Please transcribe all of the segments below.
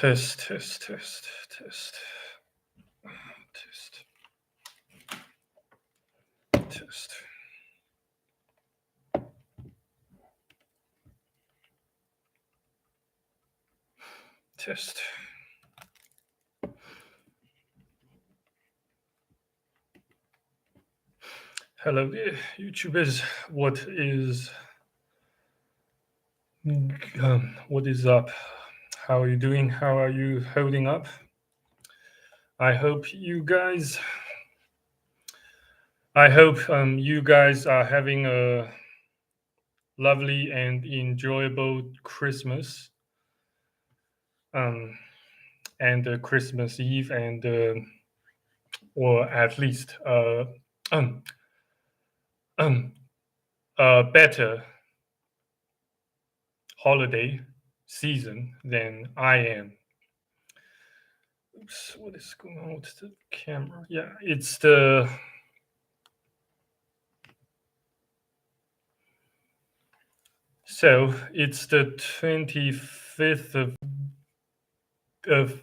Test, test, test, test, test, test. Test. Hello, YouTubers. What is up? How are you doing? How are you holding up? I hope you guys are having a lovely and enjoyable Christmas, and Christmas Eve, and or at least um, better holiday season than I am. Oops, what is going on with the camera? Yeah, it's the So it's the 25th of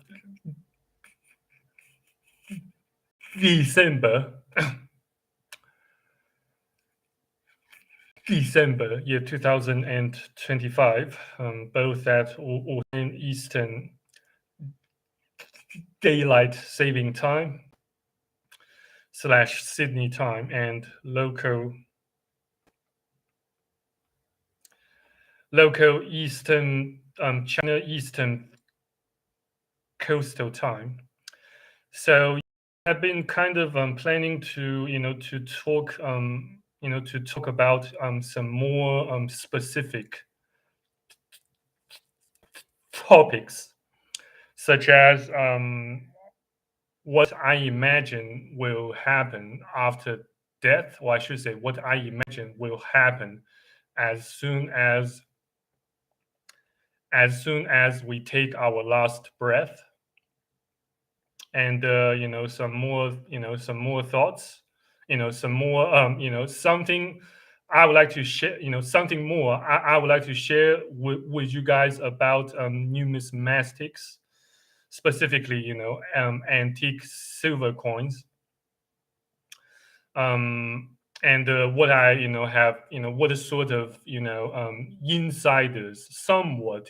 December, year 2025, both at Australian Eastern Daylight Saving Time / Sydney time, and local Eastern China Eastern Coastal Time. So I've been kind of planning to talk about some more specific topics, such as what I imagine will happen after death, or I should say, what I imagine will happen as soon as we take our last breath, and some more thoughts, some more something I would like to share, something more I would like to share with you guys about numismatics, specifically antique silver coins, and what I have, what is sort of insiders, somewhat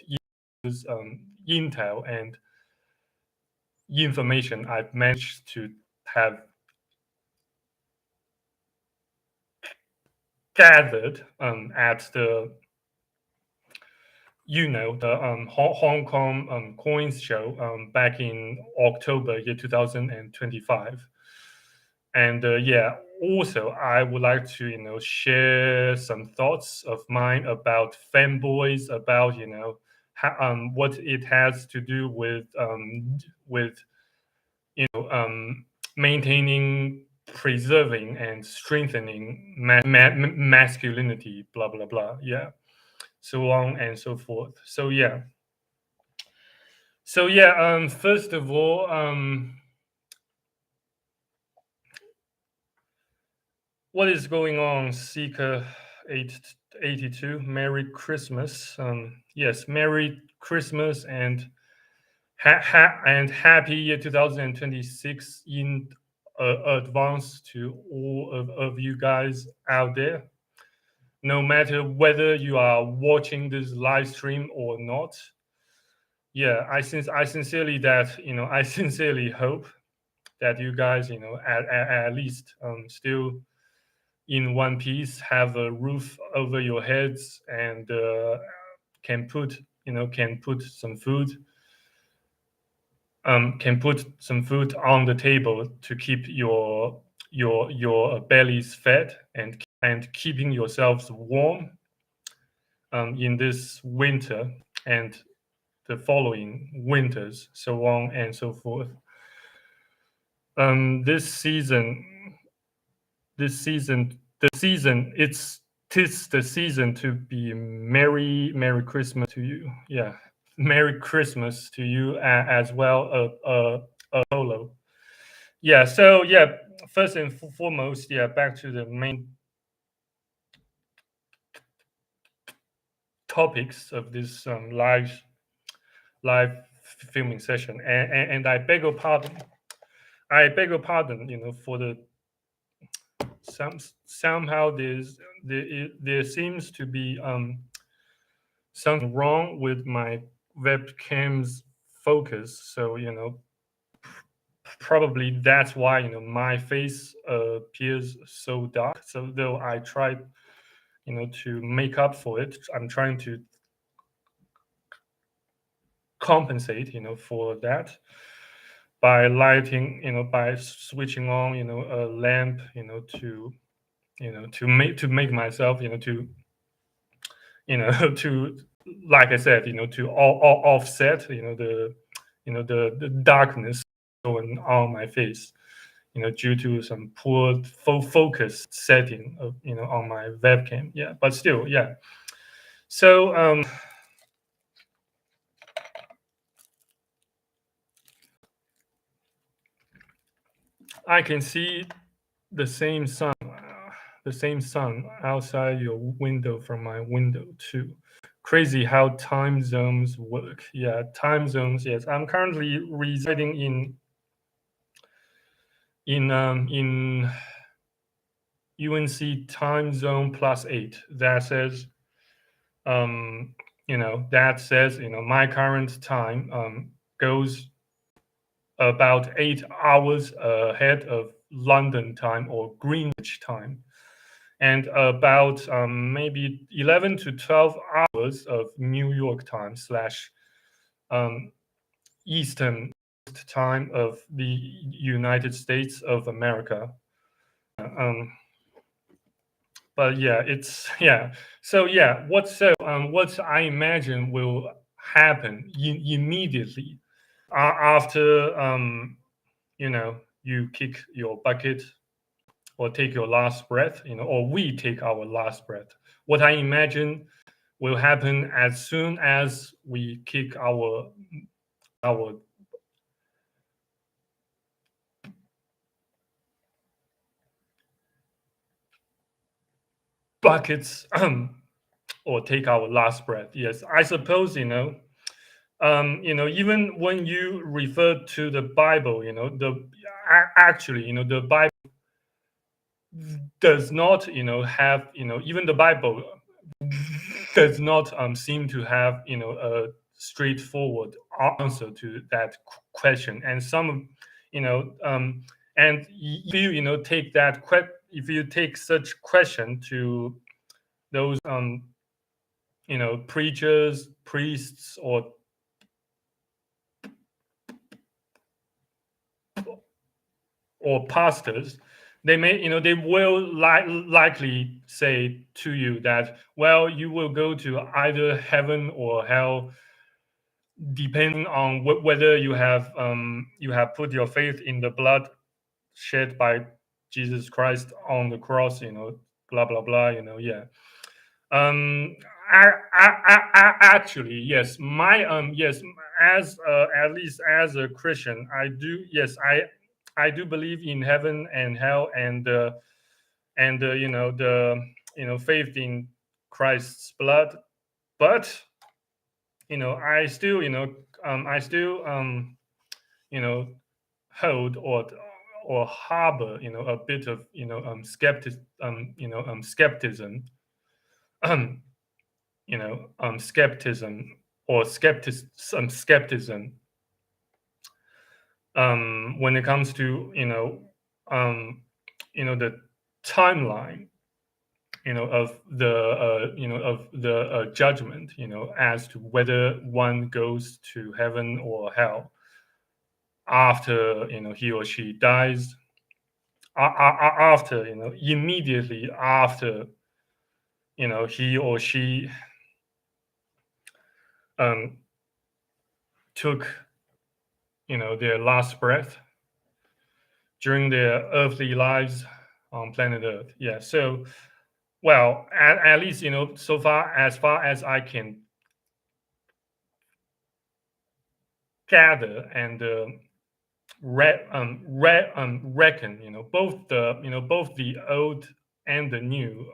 intel and information I've managed to have gathered at the Hong Kong coins show back in October year 2025. And also I would like to share some thoughts of mine about femboys, about what it has to do with maintaining, preserving, and strengthening masculinity, blah blah blah, yeah, so on and so forth. First of all, what is going on, Seeker 882? Merry Christmas. Yes, Merry Christmas, and happy year 2026 in advance to all of you guys out there, no matter whether you are watching this live stream or not. Yeah, I sincerely hope that you guys, at least still in one piece, have a roof over your heads, and can put some food, on the table to keep your bellies fed, and keeping yourselves warm in this winter and the following winters, so on and so forth. This season, it's tis the season to be Merry Christmas to you. Yeah, Merry Christmas to you as well, Polo. Yeah. So yeah, first and foremost, yeah, back to the main topics of this live filming session, and I beg your pardon. I beg your pardon. For the somehow there seems to be something wrong with my webcam's focus. So probably that's why my face appears so dark. So though I tried to make up for it, I'm trying to compensate for that by lighting, by switching on a lamp, to make myself to, like I said, to offset the darkness going on my face, due to some poor focus setting of on my webcam. Yeah, but still, yeah. So I can see the same sun, outside your window from my window too. Crazy how time zones work. Yeah, time zones. Yes, I'm currently residing in UNC time zone +8. That says my current time goes about 8 hours ahead of London time or Greenwich time, and about maybe 11 to 12 hours of New York time slash Eastern time of the United States of America. Um, but yeah, it's yeah. So yeah, what I imagine will happen immediately after you kick your bucket or take your last breath, or we take our last breath. What I imagine will happen as soon as we kick our buckets or take our last breath. Yes, I suppose even when you refer to the Bible, actually, the Bible does not, have, even the Bible does not seem to have, a straightforward answer to that question. And and if you, take that if you take such question to those, preachers, priests, or pastors, they will likely say to you that, well, you will go to either heaven or hell, depending on whether you have put your faith in the blood shed by Jesus Christ on the cross, blah blah blah, yeah. um Actually, yes, yes, as at least as a Christian, I do, yes, I do believe in heaven and hell, and the faith in Christ's blood. But I still you know hold or harbor a bit of skepticism, skepticism or skepticism when it comes to the timeline of the judgment, as to whether one goes to heaven or hell after he or she dies, after immediately after he or she um, took their last breath during their earthly lives on planet Earth. Yeah. So, well, at least so far as I can gather and reckon, both the old and the new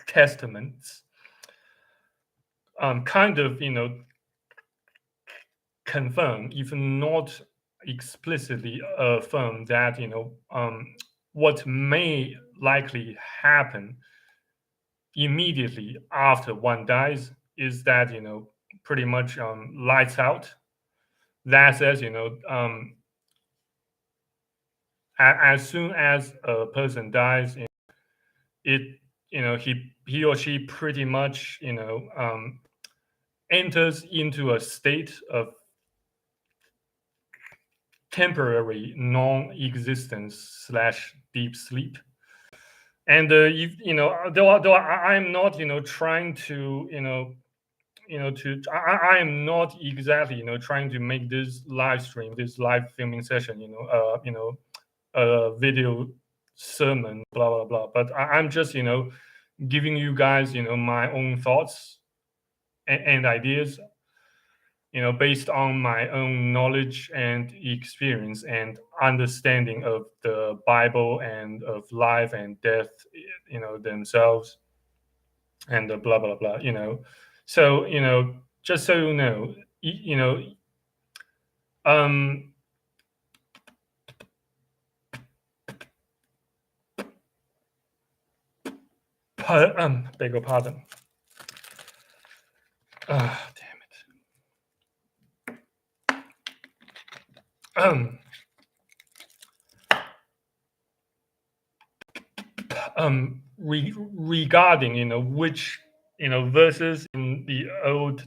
testaments kind of, confirm, even not explicitly affirm that, what may likely happen immediately after one dies is that, pretty much lights out. That says, as soon as a person dies, it, he or she pretty much, enters into a state of temporary non-existence / deep sleep. And though I'm not, trying to, I am not exactly, trying to make this live stream, this live filming session, a video sermon, blah blah blah. But I'm just, giving you guys, my own thoughts and ideas, based on my own knowledge and experience and understanding of the Bible and of life and death, themselves, and the blah blah blah. So, just so you know, um, beg your pardon. Damn it. Regarding, which, verses in the Old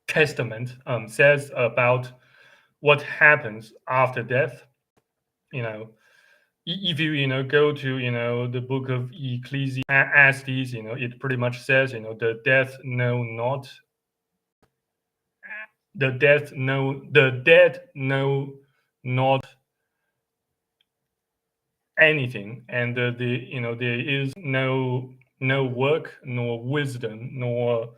Testament says about what happens after death. If you, go to, the book of Ecclesiastes, it pretty much says, the dead know not anything, and there is no work nor wisdom nor,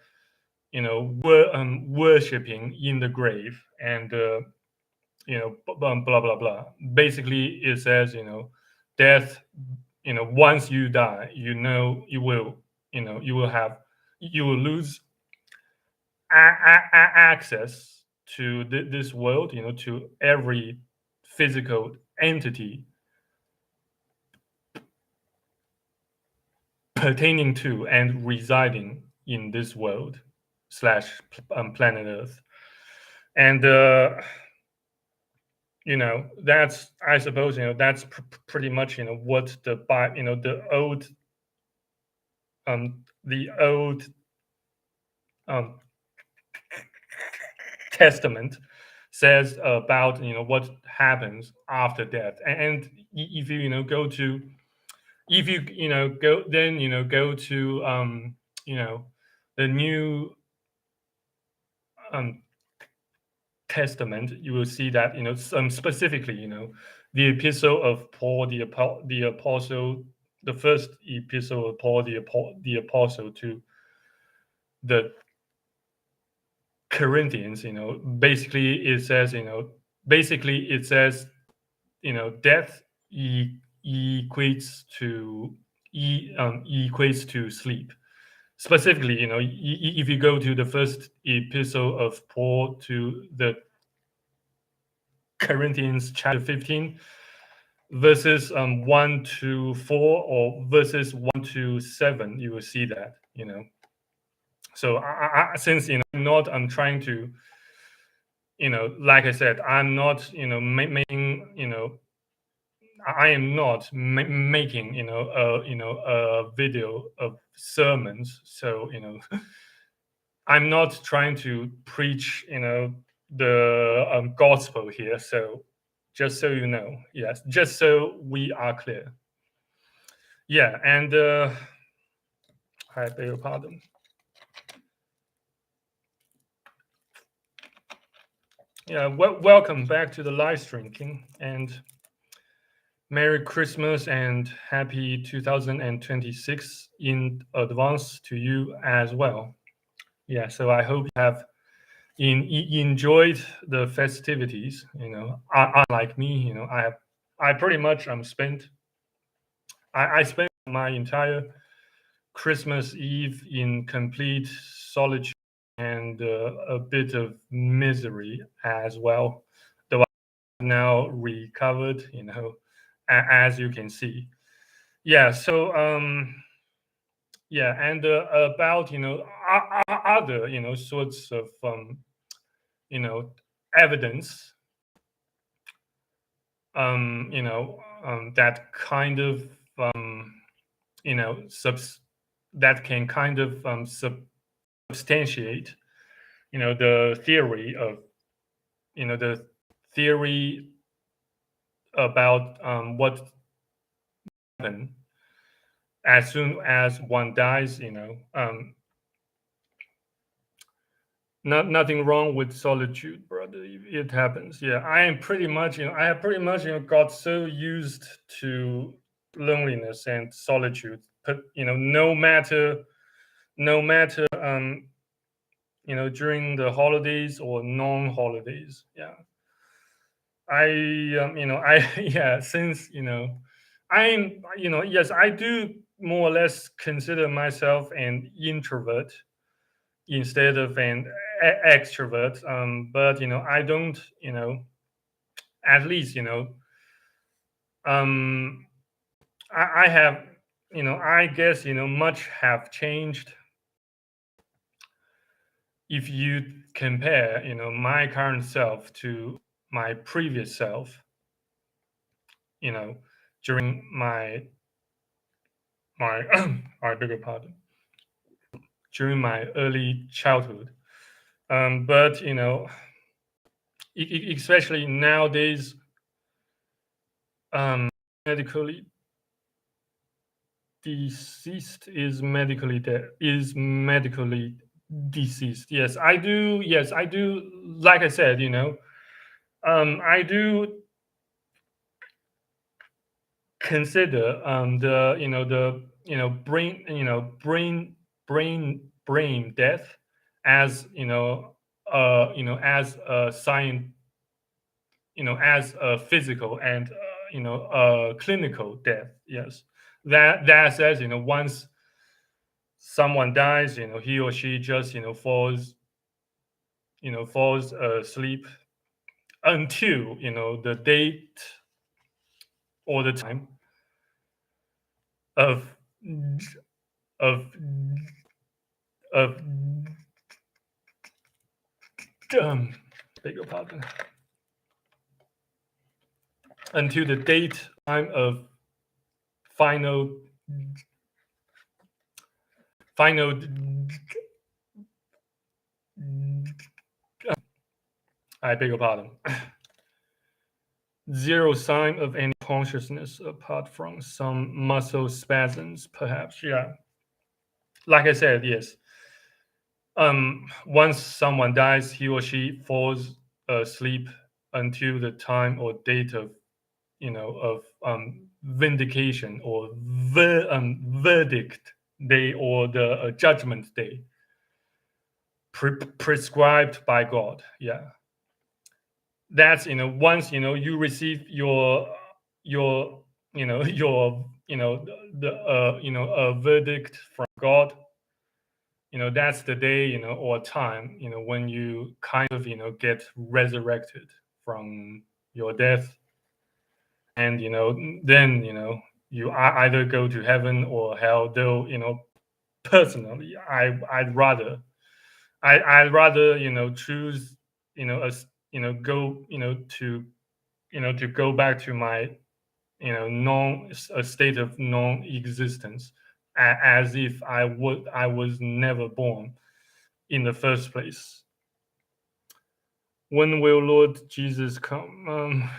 worshiping in the grave, and blah blah blah. Basically, it says, death, once you die, you will, you will lose access to this world, to every physical entity pertaining to and residing in this world / planet Earth. And that's, I suppose, that's pretty much, what the old Testament says about, what happens after death. And if you, go to, if you, go then, go to the New Testament, you will see that, specifically, the epistle of Paul the apostle, the first epistle of Paul the apostle to the Corinthians, basically it says, death equates to sleep. Specifically, if you go to the first epistle of Paul to the Corinthians, chapter 15, verses 1 to 4 or verses 1 to 7, you will see that, So since, I'm trying to, like I said, I'm not, making, I am not making, a video of sermons. So, I'm not trying to preach, the gospel here. So, just so you know, yes, just so we are clear. Yeah, and I beg your pardon. Yeah, welcome back to the live stream, King, and Merry Christmas and Happy 2026 in advance to you as well. Yeah, so I hope you have enjoyed the festivities. Unlike me, I pretty much spent my entire Christmas Eve in complete solitude and a bit of misery as well. Though I've now recovered, as you can see. Yeah. So yeah, and about other sorts of you know evidence that kind of you know subs that can kind of substantiate the theory of the theory about what happens as soon as one dies. Nothing wrong with solitude, brother. It happens. Yeah, I am pretty much I have pretty much got so used to loneliness and solitude, but no matter during the holidays or non-holidays. Yeah, I I yeah, since I'm yes, I do more or less consider myself an introvert instead of an extrovert. But I don't at least um I have I guess much have changed if you compare my current self to my previous self, you know during my I beg your pardon, during my early childhood. But especially nowadays, medically deceased is medically deceased. Yes, I do. Yes, I do. Like I said, I do consider the brain death as as a science, as a physical and clinical death. Yes, that says once someone dies, he or she just falls asleep until the date or the time of of of beg your pardon, until the date time of final final I beg your pardon. Zero sign of any consciousness apart from some muscle spasms, perhaps. Yeah. Like I said, yes. Once someone dies, he or she falls asleep until the time or date of vindication or verdict day, or the judgment day prescribed by God. Yeah, that's once you receive your a verdict from God. That's the day or time when you kind of get resurrected from your death, and then either go to heaven or hell. Though personally, I'd rather choose a go to go back to my non a state of non-existence, as if I was never born in the first place. When will Lord Jesus come?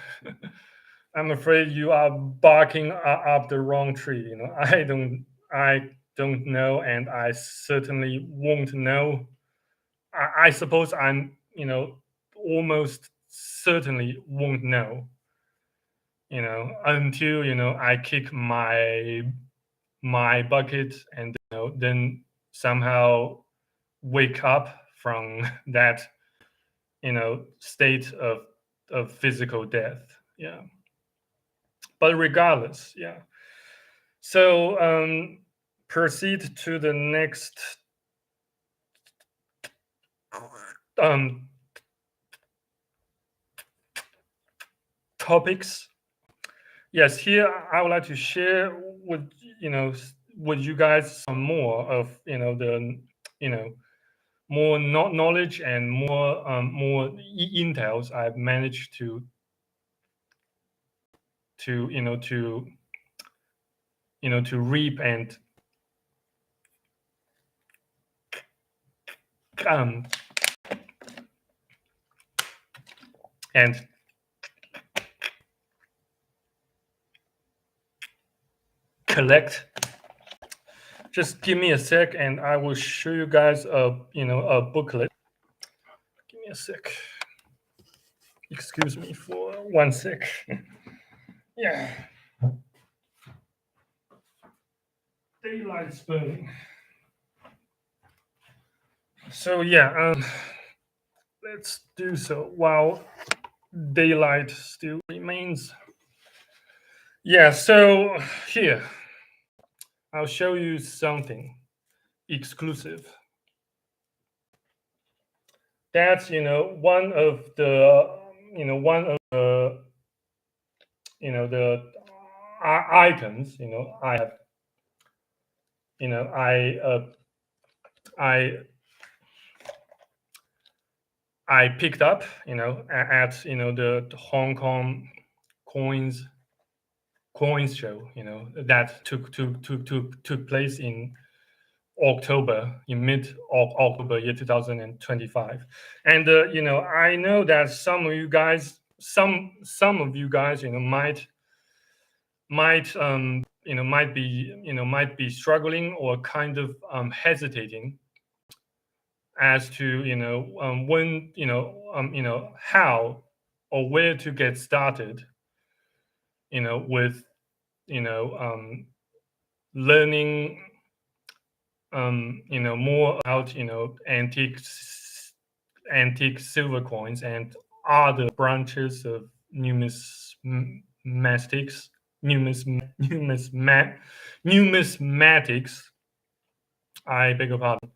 I'm afraid you are barking up the wrong tree. I don't know, and I certainly won't know. I suppose I'm almost certainly won't know until I kick my bucket, and then somehow wake up from that state of physical death. Yeah, but regardless, yeah. So proceed to the next topics. Yes, here I would like to share with with you guys some more of the more knowledge and more intels I've managed to reap and collect. Just give me a sec, and I will show you guys a booklet. Give me a sec. Excuse me for 1 sec. Yeah. Daylight's burning. So yeah, let's do so while daylight still remains. Yeah, so here I'll show you something exclusive. That's one of the the items I have I picked up at the Hong Kong coins show that took place in mid October year 2025. And I know that some of you guys might be struggling or kind of hesitating as to when how or where to get started with learning more about antique silver coins and other branches of numismatics. I beg your pardon.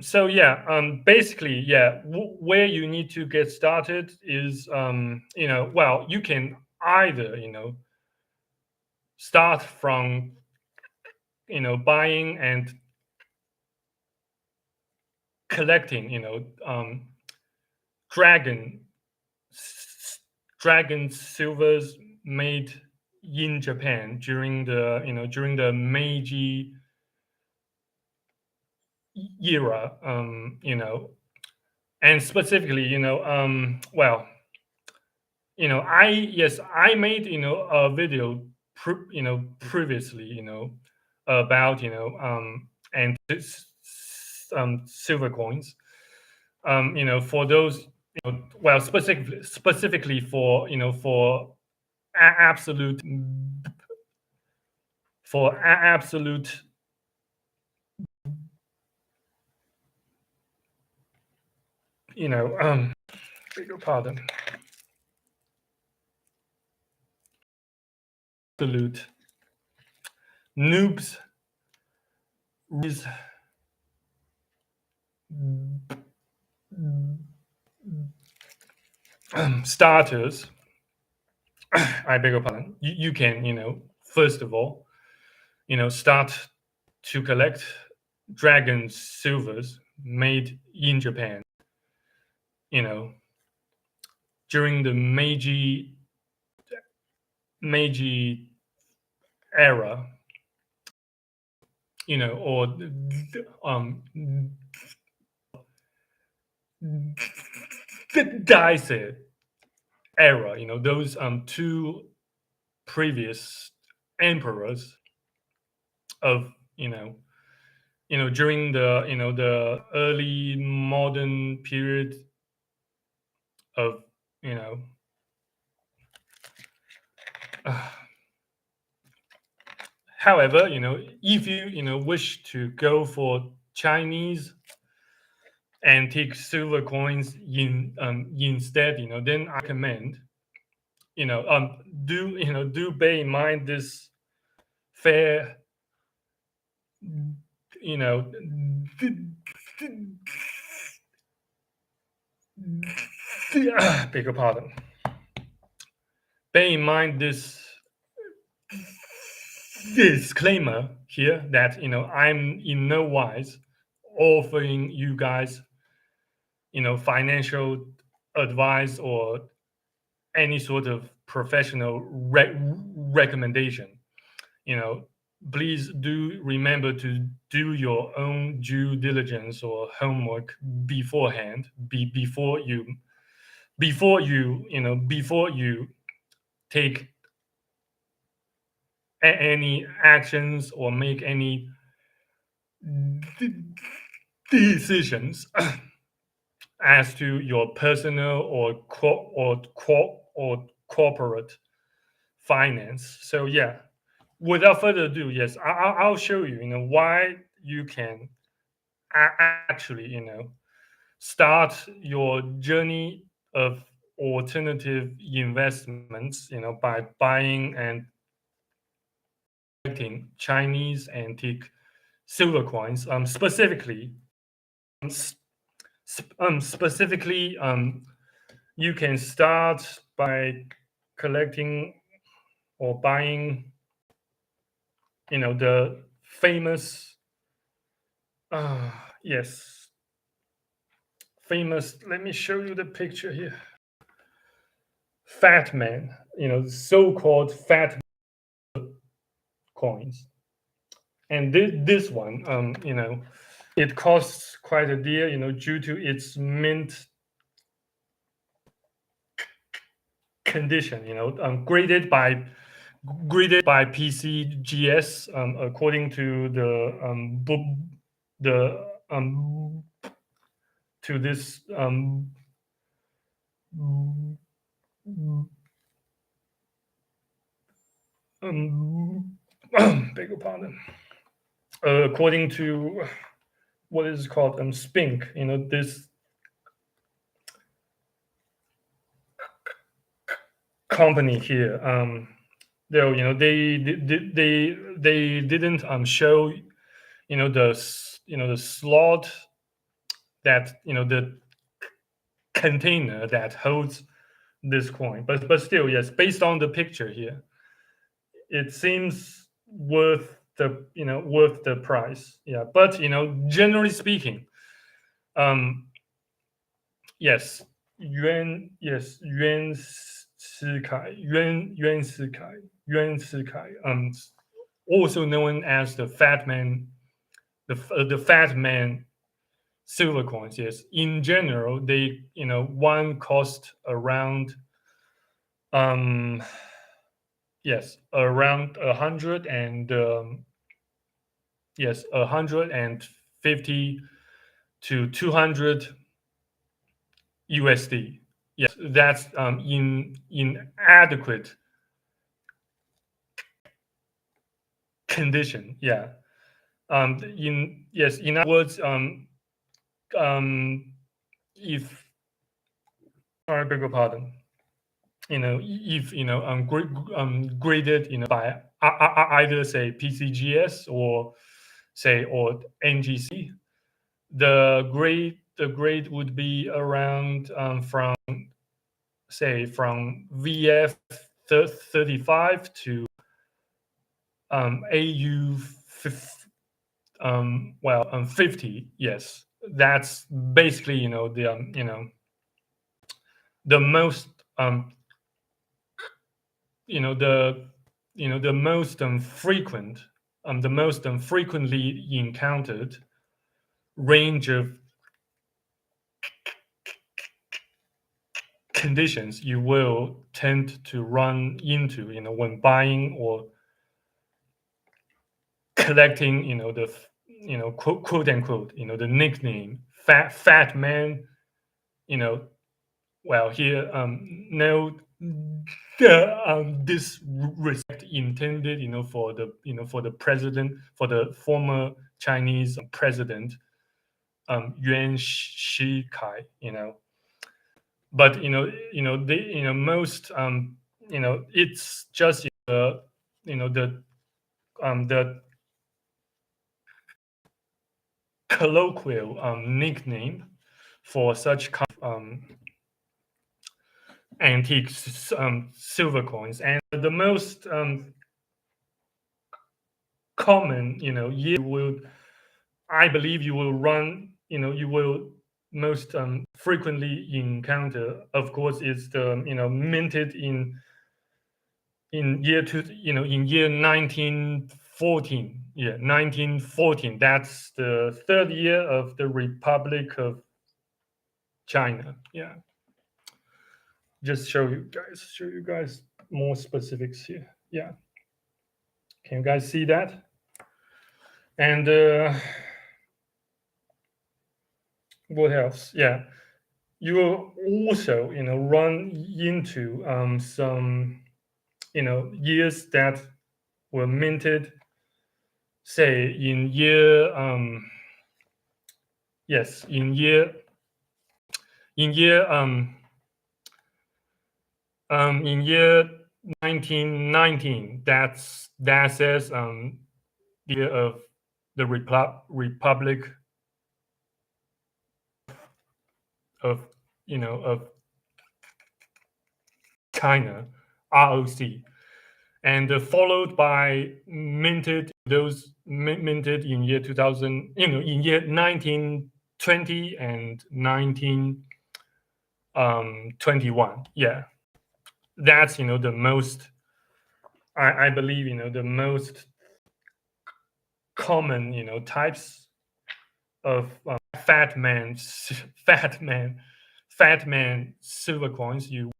So yeah, basically, yeah, where you need to get started is well, you can either start from buying and collecting dragon silvers made in Japan during the Meiji era, and specifically well, I made a video previously about and silver coins, for those well, specifically for absolute beg your pardon, absolute noobs is starters. I beg your pardon. You can first of all start to collect dragon silvers made in Japan during the Meiji era, or the Daisei era, those two previous emperors of during the early modern period of however, if you wish to go for Chinese antique silver coins instead, then I recommend do bear in mind this fair you know, beg your pardon. Bear in mind this disclaimer here that I'm in no wise offering you guys financial advice or any sort of professional recommendation. you know Please do remember to do your own due diligence or homework beforehand, before you take any actions or make any decisions as to your personal or corporate finance. So yeah, without further ado, yes, I'll show you, why you can actually, start your journey of alternative investments, by buying and collecting Chinese antique silver coins, specifically, you can start by collecting or buying, the famous, yes, famous. Let me show you the picture here. Fat man, so-called fat coins, and this one, it costs quite a deal, due to its mint condition, graded by PCGS, according to the to this beg your pardon. According to what is called Spink, this company here, though they didn't show the slot that the container that holds this coin, but still, yes, based on the picture here, it seems worth the price. Yeah, but generally speaking, um yes, yuan sikai, also known as the fat man, the fat man silver coins. Yes, in general, they one cost around, um yes, around 100 and, 150 to 200 USD. Yes, that's in inadequate condition. Yeah. In other words, if I beg your pardon, if graded, by either say PCGS or NGC, the grade would be around, from VF 35 to AU 50. Yes, that's basically the most, the most frequent, the most frequently encountered range of conditions you will tend to run into, when buying or collecting, the quote unquote, the nickname fat man, well, here, no disrespect intended, for the president, for the former Chinese president, Yuan Shikai, but most, it's just, the colloquial nickname for such kind of antique silver coins, and the most common, year will, I believe, you will run, you will most frequently encounter, of course, is the minted in year two, in year 1914. Yeah, 1914. That's the third year of the Republic of China. Yeah. Just show you guys more specifics here. Yeah. Can you guys see that? And what else? Yeah. You will also, run into some, years that were minted, say in year yes, in year 1919. That says the year of the Republic of of China, ROC, and followed by minted in year 2000, in year 1920 and 1921. Yeah, that's the most, I believe, the most common types of fat man silver coins you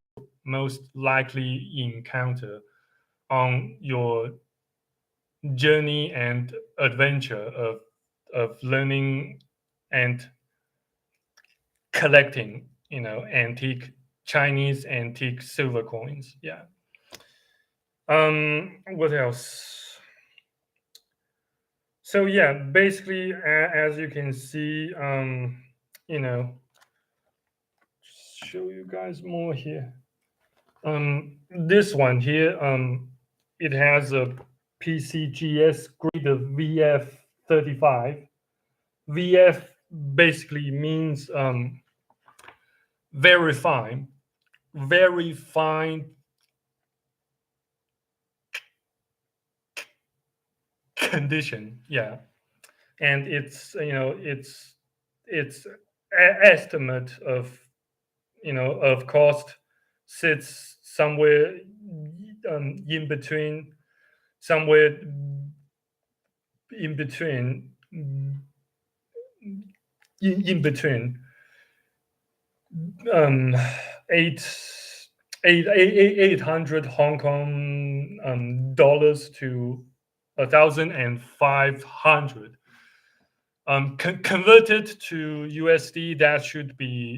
most likely encounter on your journey and adventure of learning and collecting Chinese antique silver coins. Yeah. What else? So yeah, basically, as you can see, show you guys more here. This one here, it has a PCGS grade of VF35. VF basically means very fine condition. Yeah, and it's estimate of of cost sits somewhere in between in between eight 800 Hong Kong dollars to 1,500. Converted to USD, that should be